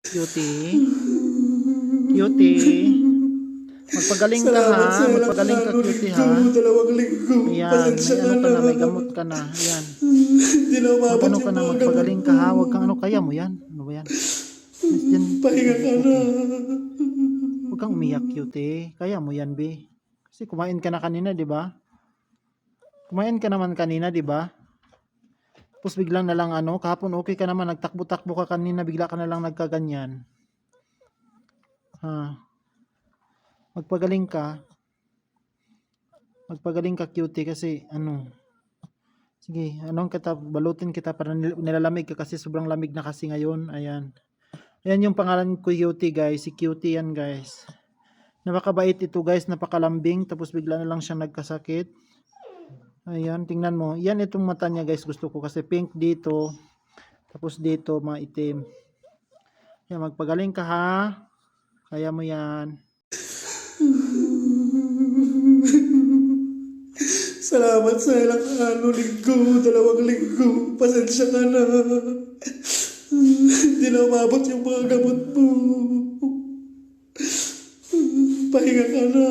Cutie. Cutie. Magpagaling ka ha. Salamat sa ilang Magpagaling ka, cutie ha. linggo, 2 linggo. Ayan, Pasensya may ka ano ka na. na, may gamot ka na. Ayan. Hindi na umabot Magano yung ka na, mga gamot magpagaling ka mo. ha. Huwag kang ano, kaya mo yan. Ano ba yan? Yes, dyan. Pahinga ka na. Huwag kang umiyak, cutie. Kaya mo yan, be. Kasi kumain ka na kanina, di ba? Kumain ka naman kanina, di ba? Tapos biglang na lang ano, kahapon okay ka naman, nagtakbo-takbo ka kanina, bigla ka na lang nagkaganyan. Ha. Magpagaling ka. Magpagaling ka, cutie, kasi ano. Sige, anong kita, balutin kita para nilalamig ka kasi sobrang lamig na kasi ngayon. Ayan. Ayan yung pangalan ko, cutie, guys. Si cutie yan, guys. Napakabait ito, guys. Napakalambing. Tapos bigla na lang siya nagkasakit. Ayan, tingnan mo. Yan itong mata niya, guys. Gusto ko kasi pink dito. Tapos dito, maitim. Yan, magpagaling ka ha. Kaya mo yan. Salamat sa ilang linggo, 2 linggo. Pasensya ka na. Hindi na umabot yung mga gamot mo. Pahinga ka na.